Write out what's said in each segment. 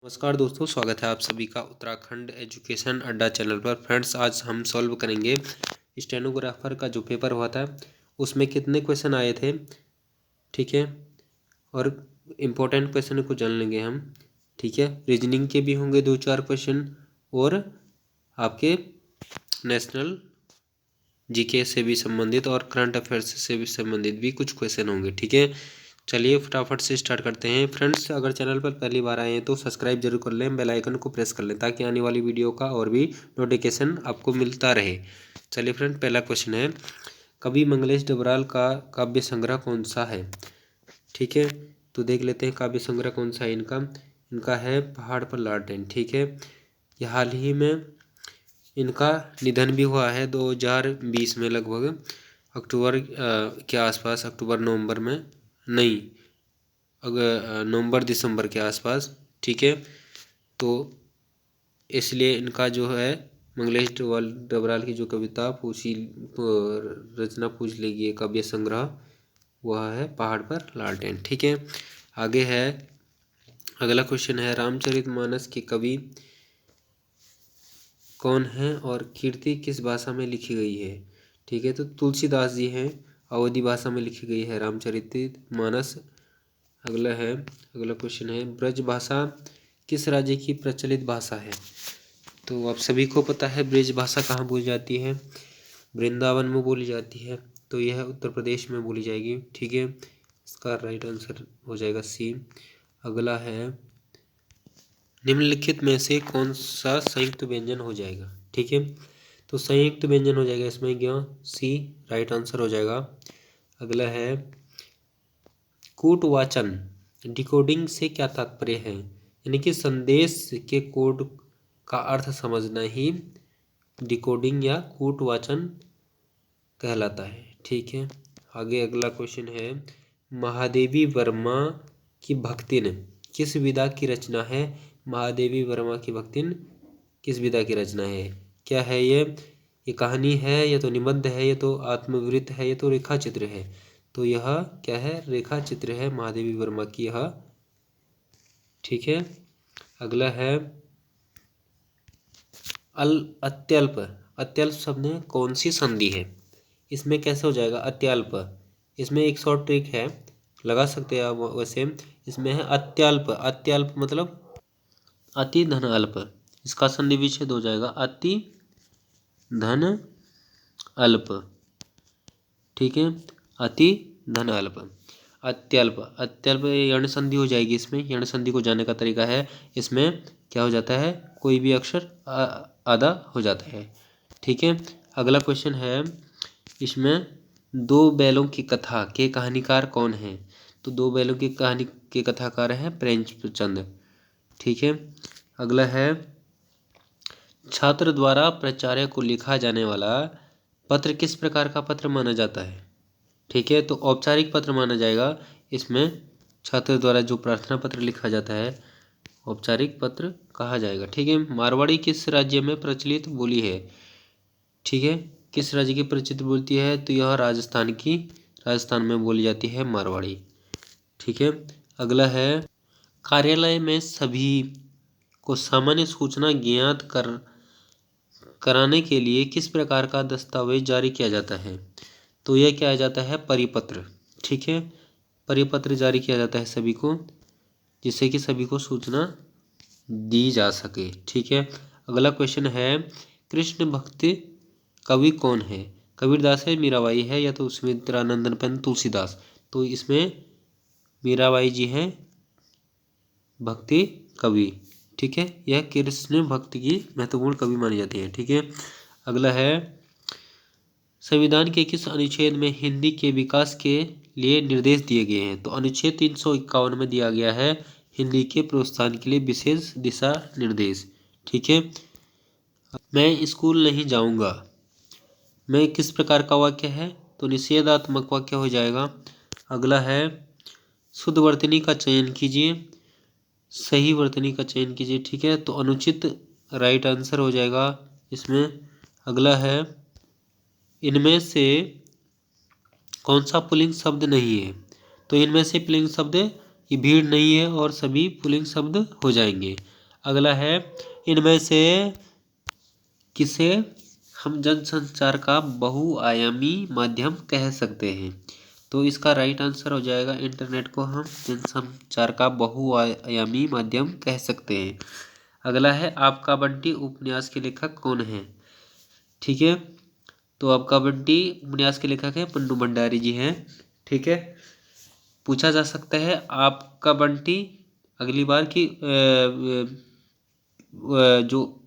नमस्कार दोस्तों, स्वागत है आप सभी का उत्तराखंड एजुकेशन अड्डा चैनल पर। फ्रेंड्स, आज हम सॉल्व करेंगे स्टेनोग्राफर का जो पेपर हुआ था उसमें कितने क्वेश्चन आए थे। ठीक है, और इम्पोर्टेंट क्वेश्चन को जान लेंगे हम। ठीक है, रीजनिंग के भी होंगे 2-4 क्वेश्चन और आपके नेशनल जीके से भी संबंधित और करंट अफेयर्स से भी संबंधित भी कुछ क्वेश्चन होंगे। ठीक है, चलिए फटाफट से स्टार्ट करते हैं। फ्रेंड्स, अगर चैनल पर पहली बार आए हैं तो सब्सक्राइब जरूर कर लें, बेल आइकन को प्रेस कर लें ताकि आने वाली वीडियो का और भी नोटिफिकेशन आपको मिलता रहे। चलिए फ्रेंड, पहला क्वेश्चन है, कवि मंगलेश डबराल का काव्य संग्रह कौन सा है। ठीक है, तो देख लेते हैं काव्य संग्रह कौन सा है इनका है पहाड़ पर लालटेन। ठीक है, यह हाल ही में इनका निधन भी हुआ है 2020 में, लगभग अक्टूबर के आसपास, अक्टूबर नवंबर में नहीं, अगर नवंबर दिसंबर के आसपास। ठीक है, तो इसलिए इनका जो है मंगलेश डबराल की जो कविता रचना पूछ लेगी काव्य संग्रह, वह है पहाड़ पर लालटेन। ठीक है, आगे है अगला क्वेश्चन है, रामचरितमानस के कवि कौन है और कीर्ति किस भाषा में लिखी गई है। ठीक है, तो तुलसीदास जी हैं, अवधी भाषा में लिखी गई है रामचरितमानस। अगला क्वेश्चन है, ब्रज भाषा किस राज्य की प्रचलित भाषा है। तो आप सभी को पता है ब्रज भाषा कहाँ बोली जाती है, वृंदावन में बोली जाती है, तो यह उत्तर प्रदेश में बोली जाएगी। ठीक है, इसका राइट आंसर हो जाएगा सी। अगला है, निम्नलिखित में से कौन सा संयुक्त व्यंजन हो जाएगा। ठीक है, तो संयुक्त व्यंजन हो जाएगा इसमें क्या, सी राइट आंसर हो जाएगा। अगला है, कूटवाचन डिकोडिंग से क्या तात्पर्य है, यानी कि संदेश के कोड का अर्थ समझना ही डिकोडिंग या कूटवाचन कहलाता है। ठीक है, आगे अगला क्वेश्चन है, महादेवी वर्मा की भक्तिन किस विधा की रचना है। महादेवी वर्मा की भक्तिन किस विधा की रचना है, क्या है ये कहानी है, या तो निबंध है, या तो आत्मवृत्त है, या तो रेखा चित्र है। तो यह क्या है, रेखा चित्र है महादेवी वर्मा की यह। ठीक है, अगला है, अत्यल्प अत्यल्प शब्द में कौन सी संधि है। इसमें कैसे हो जाएगा अत्यल्प, इसमें एक शॉर्ट ट्रिक है, लगा सकते हैं आप वैसे। इसमें है अत्यल्प, अत्यल्प मतलब अति धन अल्प, इसका संधि विच्छेद हो जाएगा अति धन अल्प। ठीक है, अति धन अल्प, अत्यल्प अत्यल्प यण संधि हो जाएगी इसमें। यण संधि को जानने का तरीका है, इसमें क्या हो जाता है, कोई भी अक्षर आधा हो जाता है। ठीक है, अगला क्वेश्चन है, इसमें दो बैलों की कथा के कहानीकार कौन है। तो दो बैलों की कहानी के कथाकार है प्रेमचंद। ठीक है, अगला है, छात्र द्वारा प्राचार्य को लिखा जाने वाला पत्र किस प्रकार का पत्र माना जाता है। ठीक है, तो औपचारिक पत्र माना जाएगा। इसमें छात्र द्वारा जो प्रार्थना पत्र लिखा जाता है औपचारिक पत्र कहा जाएगा। ठीक है, मारवाड़ी किस राज्य में प्रचलित बोली है। ठीक है, किस राज्य की प्रचलित बोलती है, तो यह राजस्थान में बोली जाती है मारवाड़ी। ठीक है, अगला है, कार्यालय में सभी को सामान्य सूचना ज्ञात कराने के लिए किस प्रकार का दस्तावेज जारी किया जाता है। तो यह किया जाता है परिपत्र। ठीक है, परिपत्र जारी किया जाता है सभी को, जिससे कि सभी को सूचना दी जा सके। ठीक है, अगला क्वेश्चन है, कृष्ण भक्ति कवि कौन है। कबीरदास है, मीराबाई है, या तो सुमित्रानंदन पंत, तुलसीदास। तो इसमें मीराबाई जी हैं भक्ति कवि। ठीक है, यह कृष्ण भक्ति की महत्वपूर्ण कवि मानी जाती है। ठीक है, अगला है, संविधान के किस अनुच्छेद में हिंदी के विकास के लिए निर्देश दिए गए हैं। तो अनुच्छेद 351 में दिया गया है हिंदी के प्रोत्साहन के लिए विशेष दिशा निर्देश। ठीक है, मैं स्कूल नहीं जाऊंगा, मैं किस प्रकार का वाक्य है, तो निषेधात्मक वाक्य हो जाएगा। अगला है, शुद्ध वर्तनी का चयन कीजिए, सही वर्तनी का चयन कीजिए। ठीक है, तो अनुचित राइट आंसर हो जाएगा इसमें। अगला है, इनमें से कौन सा पुल्लिंग शब्द नहीं है। तो इनमें से पुल्लिंग शब्द ये भीड़ नहीं है और सभी पुल्लिंग शब्द हो जाएंगे। अगला है इनमें से किसे हम जनसंचार का बहुआयामी माध्यम कह सकते हैं। तो इसका राइट आंसर हो जाएगा इंटरनेट को हम जनसंचार का बहुआयामी माध्यम कह सकते हैं। अगला है आपका बंटी उपन्यास के लेखक कौन है। ठीक है, तो आपका बंटी उपन्यास के लेखक है पन्नू भंडारी जी हैं। ठीक है, पूछा जा सकता है आपका बंटी अगली बार की जो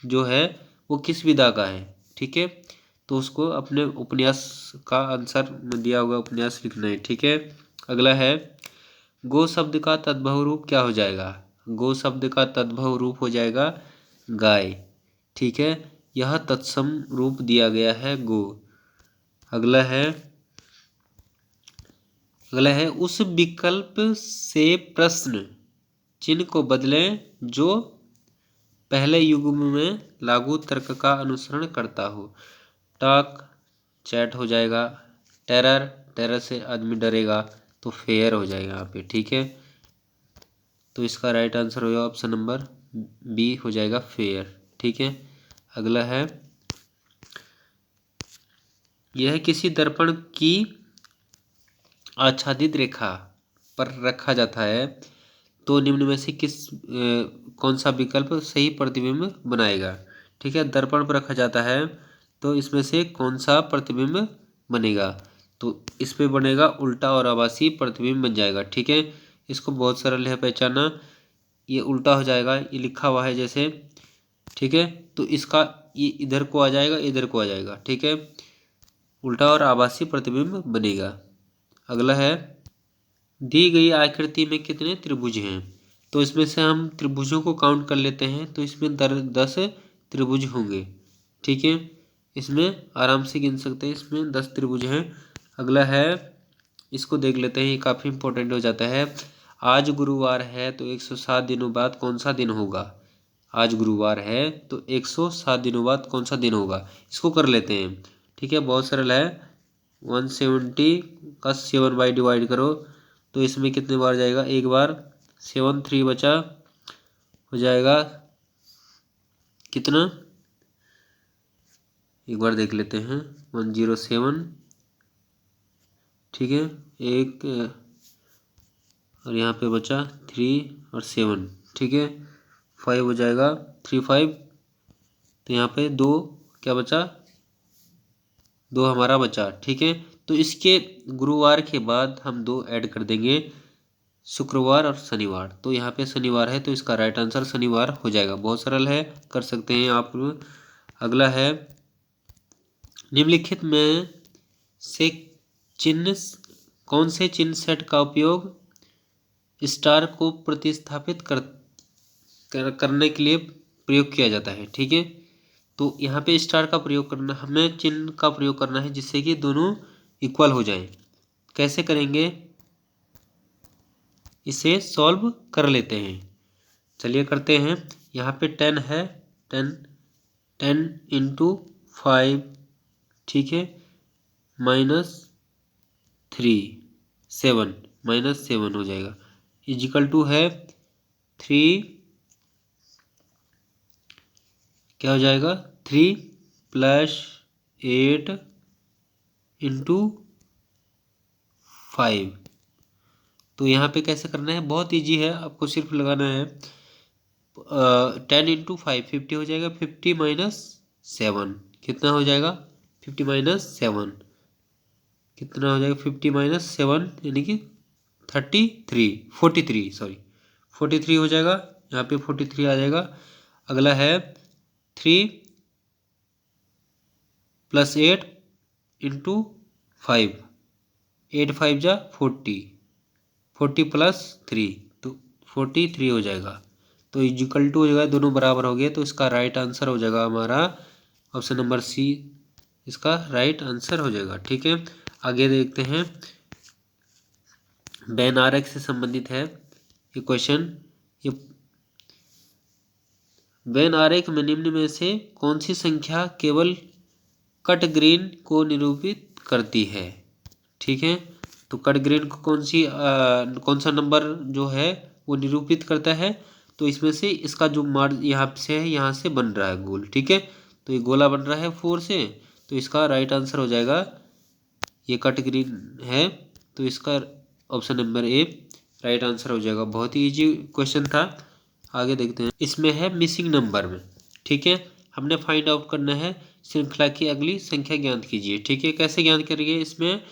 जो है वो किस विधा का है। ठीक है, तो उसको अपने उपन्यास का आंसर में दिया हुआ उपन्यास लिखना है। ठीक है, अगला है गो शब्द का तद्भव रूप क्या हो जाएगा। गो शब्द का तद्भव रूप हो जाएगा गाय। ठीक है, यह तत्सम रूप दिया गया है गो। अगला है उस विकल्प से प्रश्न चिन्ह को बदलें जो पहले युग्म में लागू तर्क का अनुसरण करता हो। टॉक चैट हो जाएगा, टेरर से आदमी डरेगा तो फेयर हो जाएगा यहाँ पे। ठीक है, तो इसका राइट आंसर होगा ऑप्शन नंबर बी हो जाएगा फेयर। ठीक है, अगला है यह किसी दर्पण की आच्छादित रेखा पर रखा जाता है तो निम्न में से कौन सा विकल्प सही प्रतिबिंब बनाएगा। ठीक है, दर्पण पर रखा जाता है तो इसमें से कौन सा प्रतिबिंब बनेगा। तो इस पे बनेगा उल्टा और आभासी प्रतिबिंब बन जाएगा। ठीक है, इसको बहुत सरल है पहचाना, ये उल्टा हो जाएगा, ये लिखा हुआ है जैसे। ठीक है, तो इसका ये इधर को आ जाएगा, इधर को आ जाएगा। ठीक है, उल्टा और आभासी प्रतिबिंब बनेगा। अगला है दी गई आकृति में कितने त्रिभुज हैं। तो इसमें से हम त्रिभुजों को काउंट कर लेते हैं तो इसमें 10 त्रिभुज होंगे। ठीक है, इसमें आराम से गिन सकते हैं, इसमें 10 त्रिभुज हैं। अगला है इसको देख लेते हैं, ये काफ़ी इंपॉर्टेंट हो जाता है। आज गुरुवार है तो 107 दिनों बाद कौन सा दिन होगा। आज गुरुवार है तो 107 दिनों बाद कौन सा दिन होगा, इसको कर लेते हैं। ठीक है, बहुत सरल है। 170 का 7 बाई डिवाइड करो तो इसमें कितने बार जाएगा, एक बार। 7 3 बचा, हो जाएगा कितना, एक बार देख लेते हैं। 107। ठीक है, एक और यहाँ पे बचा 3 और 7। ठीक है, 5 हो जाएगा, 3 5। तो यहाँ पे 2 क्या बचा, 2 हमारा बचा। ठीक है, तो इसके गुरुवार के बाद हम 2 ऐड कर देंगे, शुक्रवार और शनिवार। तो यहाँ पे शनिवार है तो इसका राइट आंसर शनिवार हो जाएगा। बहुत सरल है, कर सकते हैं आप। अगला है निम्नलिखित में से कौन से चिन्ह सेट का उपयोग स्टार को प्रतिस्थापित करने के लिए प्रयोग किया जाता है। ठीक है, तो यहाँ पे स्टार का प्रयोग करना, हमें चिन्ह का प्रयोग करना है जिससे कि दोनों इक्वल हो जाएं। कैसे करेंगे, इसे सॉल्व कर लेते हैं। चलिए करते हैं। यहाँ पे 10 है, 10 इंटू 5। ठीक है, -3 7 -7 हो जाएगा, इजिकल टू है 3, क्या हो जाएगा 3 + 8 इंटू 5। तो यहाँ पे कैसे करना है, बहुत इजी है, आपको सिर्फ लगाना है 10 इंटू 5 50 हो जाएगा। 50 - 7 कितना हो जाएगा, 50 - 7 कितना हो जाएगा, 50 - 7 यानी कि 43 सॉरी 43 हो जाएगा। यहाँ पे 43 आ जाएगा। अगला है 3 + 8 इंटू 5, 8 5 जा 40, 40 + 3 तो 43 हो जाएगा। तो इक्वल टू हो जाएगा, दोनों बराबर हो गए, तो इसका राइट आंसर हो जाएगा हमारा ऑप्शन नंबर सी, इसका राइट आंसर हो जाएगा। ठीक है, आगे देखते हैं। बेन आरेख से संबंधित है ये क्वेश्चन। ये बेन आरेख में निम्न में से कौन सी संख्या केवल कट ग्रीन को निरूपित करती है। ठीक है, तो कट ग्रीन को कौन सा नंबर जो है वो निरूपित करता है, तो इसमें से इसका जो मार्ग यहाँ से है, यहाँ से बन रहा है गोल, ठीक है। तो ये गोला बन रहा है 4 से, तो इसका राइट आंसर हो जाएगा, ये कट ग्रीन है तो इसका option number A right answer हो जाएगा। बहुत ही इजी क्वेश्चन था। आगे देखते हैं, इसमें है मिसिंग नंबर में, ठीक है। हमने फाइंड आउट करना है श्रृंखला की अगली संख्या ज्ञात कीजिए, ठीक है। कैसे ज्ञात करेंगे, इसमें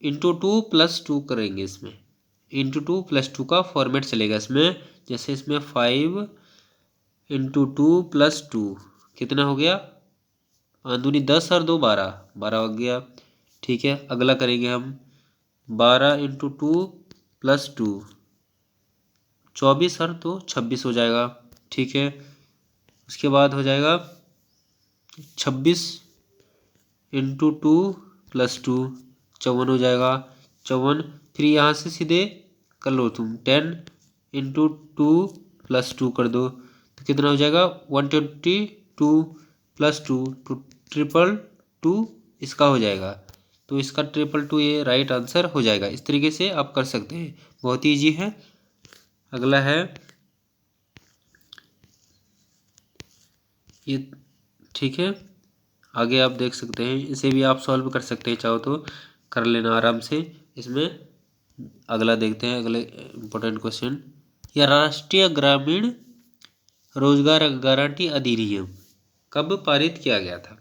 इंटू 2+2 करेंगे, इसमें इंटू 2+2 का फॉर्मेट चलेगा इसमें। जैसे इसमें 5 इंटू 2+2 कितना हो गया, 5 दूनी 10 और 2 12, 12 हो गया, ठीक है। अगला करेंगे हम 12 इंटू 2+2, 24 और 2 26 हो जाएगा, ठीक है। उसके बाद हो जाएगा 26 इंटू 2+2 54 हो जाएगा, 54। फिर यहाँ से सीधे कर लो तुम 10 इंटू 2+2 कर दो तो कितना हो जाएगा 122+2 222 इसका हो जाएगा। तो इसका 222 ये राइट आंसर हो जाएगा। इस तरीके से आप कर सकते हैं, बहुत ही ईजी है। अगला है ये, ठीक है। आगे आप देख सकते हैं, इसे भी आप सॉल्व कर सकते हैं, चाहो तो कर लेना आराम से। इसमें अगला देखते हैं, अगले इम्पोर्टेंट क्वेश्चन, यह राष्ट्रीय ग्रामीण रोजगार गारंटी अधिनियम कब पारित किया गया था।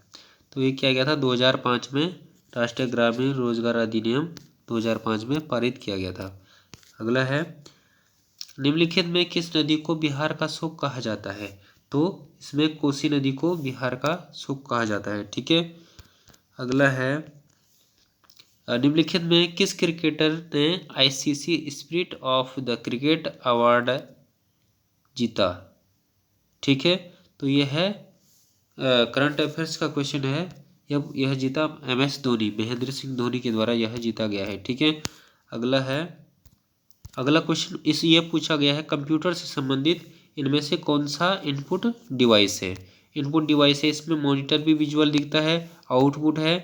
तो ये किया गया था 2005 में, राष्ट्रीय ग्रामीण रोजगार अधिनियम 2005 में पारित किया गया था। अगला है, निम्नलिखित में किस नदी को बिहार का शोक कहा जाता है। तो इसमें कोसी नदी को बिहार का शोक कहा जाता है, ठीक है। अगला है, निम्नलिखित में किस क्रिकेटर ने ICC spirit of the cricket award जीता, ठीक है। तो यह है करंट अफेयर्स का क्वेश्चन है। यह जीता MS धोनी, महेंद्र सिंह धोनी के द्वारा यह जीता गया है, ठीक है। अगला है, अगला क्वेश्चन इस ये पूछा गया है, कंप्यूटर से संबंधित इनमें से कौन सा इनपुट डिवाइस है। इनपुट डिवाइस है, इसमें मॉनिटर भी विजुअल दिखता है, आउटपुट है,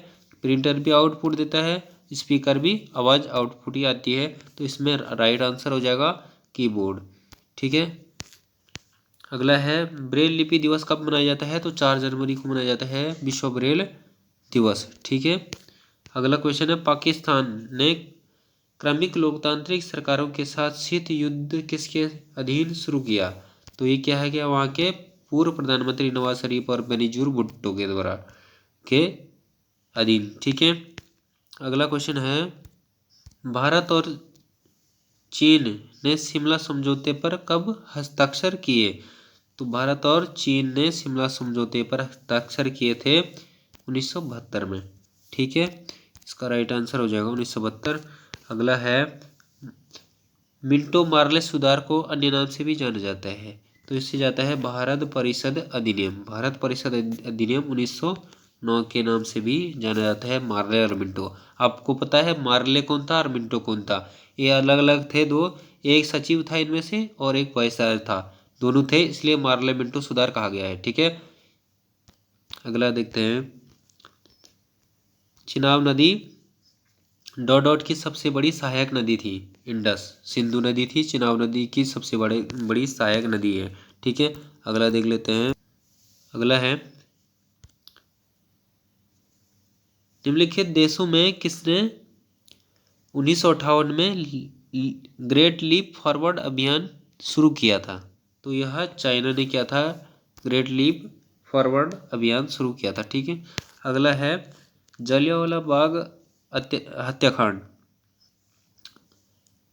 प्रिंटर भी आउटपुट देता है, स्पीकर भी आवाज़ आउटपुट ही आती है। तो इसमें राइट आंसर हो जाएगा कीबोर्ड, ठीक है। अगला है, ब्रेल लिपि दिवस कब मनाया जाता है। तो 4 जनवरी को मनाया जाता है विश्व ब्रेल दिवस, ठीक है। अगला क्वेश्चन है, पाकिस्तान ने क्रमिक लोकतांत्रिक सरकारों के साथ शीत युद्ध किसके अधीन शुरू किया। तो ये क्या है, क्या वहाँ के पूर्व प्रधानमंत्री नवाज शरीफ और बेनजीर भुट्टो के द्वारा के अधीन, ठीक है। अगला क्वेश्चन है, भारत और चीन ने शिमला समझौते पर कब हस्ताक्षर किए। तो भारत और चीन ने शिमला समझौते पर हस्ताक्षर किए थे 1972 में, ठीक है। इसका राइट आंसर हो जाएगा 1972। अगला है, मिंटो मार्ले सुधार को अन्य नाम से भी जाना जाता है। तो इससे जाता है भारत परिषद अधिनियम। भारत परिषद अधिनियम 1909 के नाम से भी जाना जाता है मार्ले और मिंटो। आपको पता है मार्ले कौन था और मिंटो कौन था, ये अलग अलग थे दो, एक सचिव था इनमें से और एक वायसराय था, दोनों थे, इसलिए मार्ले मिंटो सुधार कहा गया है, ठीक है। अगला देखते हैं, चिनाब नदी डॉट की सबसे बड़ी सहायक नदी थी इंडस, सिंधु नदी थी, चिनाब नदी की सबसे बड़ी सहायक नदी है, ठीक है। अगला देख लेते हैं, अगला है, निम्नलिखित देशों में किसने 1958 में ग्रेट लीप फॉरवर्ड अभियान शुरू किया था। तो यह चाइना ने किया था, ग्रेट लीप फॉरवर्ड अभियान शुरू किया था, ठीक है। अगला है, जलियांवाला बाग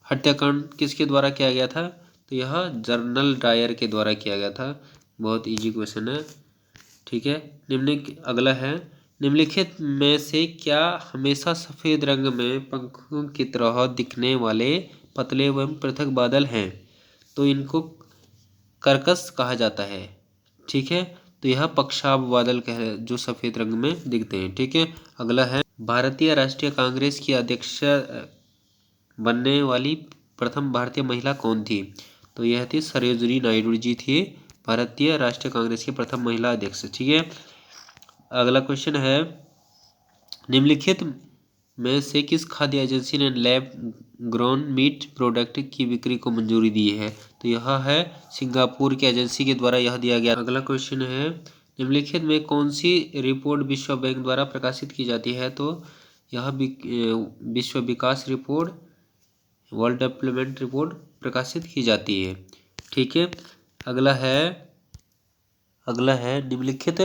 हत्याकांड किसके द्वारा किया गया था। तो यह जनरल डायर के द्वारा किया गया था। बहुत इजी क्वेश्चन है, ठीक है। अगला है, निम्नलिखित में से क्या हमेशा सफ़ेद रंग में पंखों की तरह दिखने वाले पतले एवं पृथक बादल हैं। तो इनको कर्कस कहा जाता है, ठीक है। तो यह पक्षाब बादल जो सफ़ेद रंग में दिखते हैं, ठीक है। अगला है, भारतीय राष्ट्रीय कांग्रेस की अध्यक्ष बनने वाली प्रथम भारतीय महिला कौन थी। तो यह थी सरोजिनी नायडू जी थी, भारतीय राष्ट्रीय कांग्रेस की प्रथम महिला अध्यक्ष, ठीक है। अगला क्वेश्चन है, निम्नलिखित में से किस खाद्य एजेंसी ने लैब ग्रोन मीट प्रोडक्ट की बिक्री को मंजूरी दी है? तो यह है सिंगापुर की एजेंसी के द्वारा यह दिया गया। अगला क्वेश्चन है, निम्नलिखित में कौन सी रिपोर्ट विश्व बैंक द्वारा प्रकाशित की जाती है? तो यह विश्व विकास रिपोर्ट, वर्ल्ड डेवलपमेंट रिपोर्ट प्रकाशित की जाती है। ठीक है। अगला है निम्नलिखित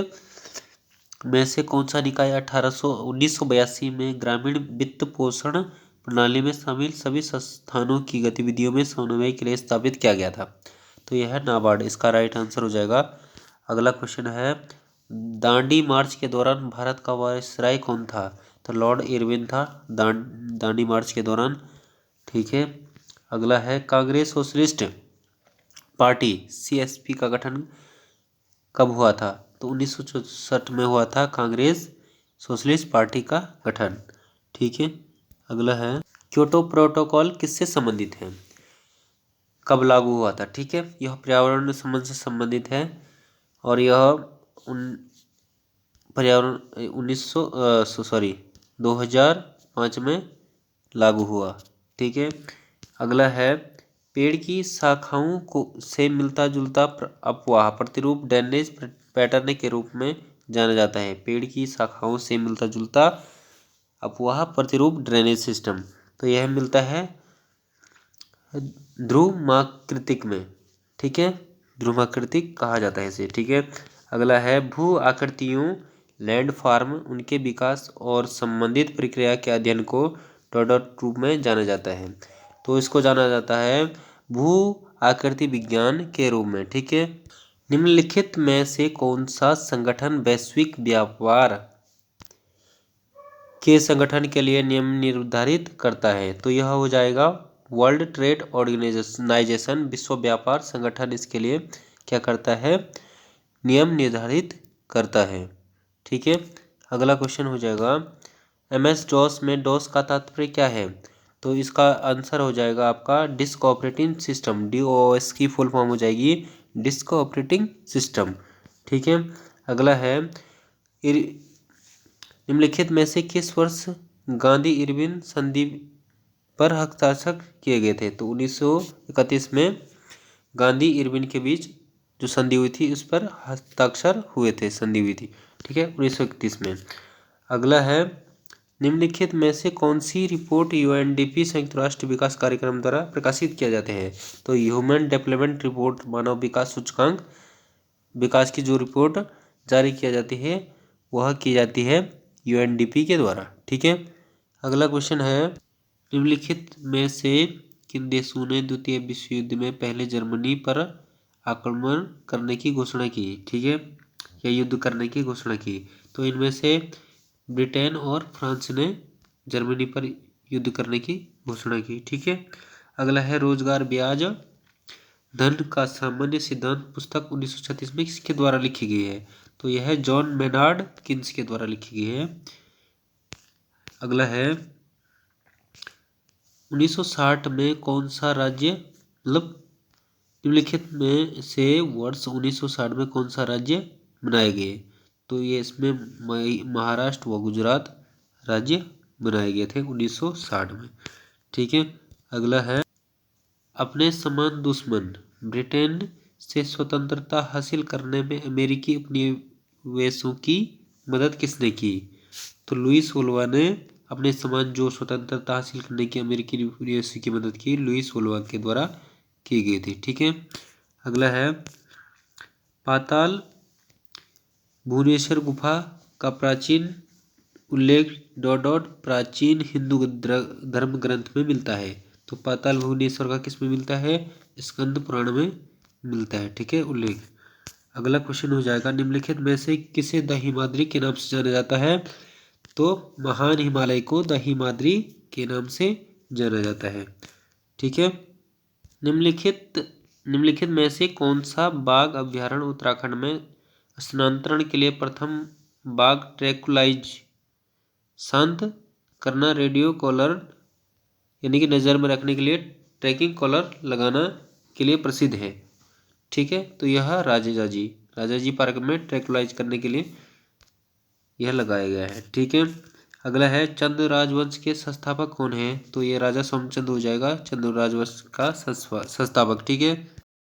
में से कौन सा निकाय 1982 में ग्रामीण वित्त पोषण प्रणाली में शामिल सभी संस्थानों की गतिविधियों में समन्वय के लिए स्थापित किया गया था? तो यह है नाबार्ड, इसका राइट आंसर हो जाएगा। अगला क्वेश्चन है, दांडी मार्च के दौरान भारत का वायसराय कौन था? तो लॉर्ड इरविन था दांडी मार्च के दौरान। ठीक है। अगला है, कांग्रेस सोशलिस्ट पार्टी CSP का गठन कब हुआ था? तो 1964 में हुआ था कांग्रेस सोशलिस्ट पार्टी का गठन। ठीक है। अगला है, क्योटो प्रोटोकॉल किससे संबंधित है? कब लागू हुआ था? ठीक है, यह पर्यावरण संबंध से संबंधित है और यह पर्यावरण 2005 में लागू हुआ। ठीक है। अगला है, पेड़ की शाखाओं को से मिलता जुलता अपवाह प्रतिरूप ड्रेनेज पैटर्न के रूप में जाना जाता है। पेड़ की शाखाओं से मिलता जुलता अपवाह प्रतिरूप ड्रेनेज सिस्टम, तो यह मिलता है ध्रुमाकृतिक में। ठीक है, ध्रुमाकृतिक कहा जाता है इसे। ठीक है। अगला है, भू आकृतियों लैंड फॉर्म उनके विकास और संबंधित प्रक्रिया के अध्ययन को डॉट रूप में जाना जाता है। तो इसको जाना जाता है भू आकृति विज्ञान के रूप में। ठीक है। निम्नलिखित में से कौन सा संगठन वैश्विक व्यापार के संगठन के लिए नियम निर्धारित करता है? तो यह हो जाएगा वर्ल्ड ट्रेड ऑर्गेनाइजेशन, विश्व व्यापार संगठन इसके लिए क्या करता है? नियम निर्धारित करता है। ठीक है। अगला क्वेश्चन हो जाएगा, MS DOS में DOS का तात्पर्य क्या है? तो इसका आंसर हो जाएगा आपका डिस्क ऑपरेटिंग सिस्टम, DOS की फुल फॉर्म हो जाएगी डिस्क ऑपरेटिंग सिस्टम। ठीक है। अगला है, निम्नलिखित में से किस वर्ष गांधी इरविन संधि पर हस्ताक्षर किए गए थे? तो 1931 में गांधी इरविन के बीच जो संधि हुई थी उस पर हस्ताक्षर हुए थे, संधि हुई थी। ठीक है, 1931 में। अगला है, निम्नलिखित में से कौन सी रिपोर्ट UNDP संयुक्त राष्ट्र विकास कार्यक्रम द्वारा प्रकाशित किया जाते हैं? तो ह्यूमन डेवलपमेंट रिपोर्ट, मानव विकास सूचकांक विकास की जो रिपोर्ट जारी किया जाती है वह की जाती है UNDP के द्वारा। ठीक है। अगला क्वेश्चन है, निम्नलिखित में से किन देशों ने द्वितीय विश्व युद्ध में पहले जर्मनी पर आक्रमण करने की घोषणा की? ठीक है, या युद्ध करने की घोषणा की? तो इनमें से ब्रिटेन और फ्रांस ने जर्मनी पर युद्ध करने की घोषणा की। ठीक है। अगला है, रोजगार ब्याज धन का सामान्य सिद्धांत पुस्तक 1936 में किसके द्वारा लिखी गई है? तो यह जॉन मेनार्ड किन्स के द्वारा लिखी गई है। अगला है, 1960 में कौन सा राज्य, मतलब निम्नलिखित में से वर्ष 1960 में कौन सा राज्य बनाए गए? तो ये इसमें महाराष्ट्र व गुजरात राज्य बनाए गए थे 1960 में। ठीक है। अगला है, अपने समान दुश्मन ब्रिटेन से स्वतंत्रता हासिल करने में अमेरिकी उपनिवेशों की मदद किसने की? तो लुईस वोल्वा ने अपने समान जो स्वतंत्रता हासिल करने की अमेरिकी उपनिवेशों की मदद की लुईस वोल्वा के द्वारा की गई थी। ठीक है। अगला है, पाताल भुवनेश्वर गुफा का प्राचीन उल्लेख प्राचीन हिंदू धर्म ग्रंथ में मिलता है? तो पाताल भुवनेश्वर का किस में मिलता है? स्कंद पुराण में मिलता है। ठीक है, उल्लेख। अगला क्वेश्चन हो जाएगा, निम्नलिखित में से किसे द हिमाद्री के नाम से जाना जाता है? तो महान हिमालय को द हिमाद्री के नाम से जाना जाता है। ठीक है। निम्नलिखित में से कौन सा बाघ अभ्यारण्य उत्तराखंड में स्थानांतरण के लिए प्रथम बाघ ट्रैंक्विलाइज शांत करना रेडियो कॉलर यानी कि नज़र में रखने के लिए ट्रैकिंग कॉलर लगाना के लिए प्रसिद्ध है? ठीक है, तो यह राजाजी पार्क में ट्रैंक्विलाइज करने के लिए यह लगाया गया है। ठीक है। अगला है चंद्र राजवंश के संस्थापक कौन है? तो ये राजा सोमचंद्र हो जाएगा, चंद्र राजवंश का संस्थापक। ठीक है।